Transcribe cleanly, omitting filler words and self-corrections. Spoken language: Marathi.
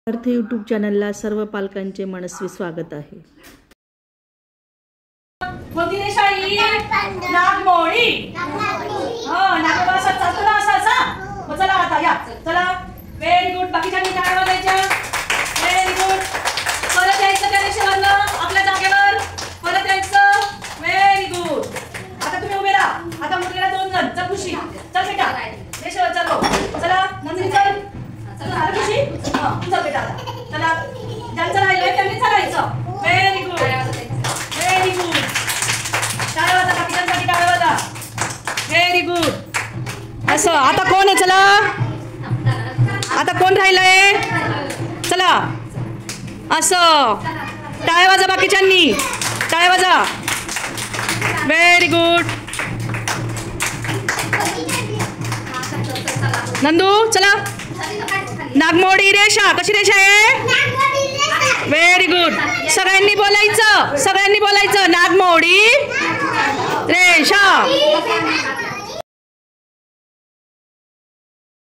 अर्थ यूट्यूब चॅनलला सर्व पालकांचे मनस्वी स्वागत आहे. नागमोडी चला आता या चला. Very good. बाकीच्यांनी टाळ्या द्यायच्या. Very good. परत यायचं त्या रेषेवरनं आपल्या जागेवर परत यायचं. Very good. आता तुम्ही उभे राहा. आता मुलीला 2 जण. चल खुशी चल बेटा रेषेवर चलो. चला नंदिनी चल. चला खुशी चल बेटा. चला ज्यांचं राहिलंय त्यांनी चालायचं. Very good. Very good. टाळ्या वाजा. बाकीच्यांसाठी टाळ्या वाजा. Very good. असं आता कोण आहे? चला आता कोण राहिलंय? चला असं टाळ्या वाजा. बाकीच्यांनी टाळ्या वाजा. Very good. नंदू चला. नागमोडी रेषा. कशी रेषा आहे? Very good. सगळ्यांनी बोलायचं. सगळ्यांनी बोलायचं. नागमोडी रेषा.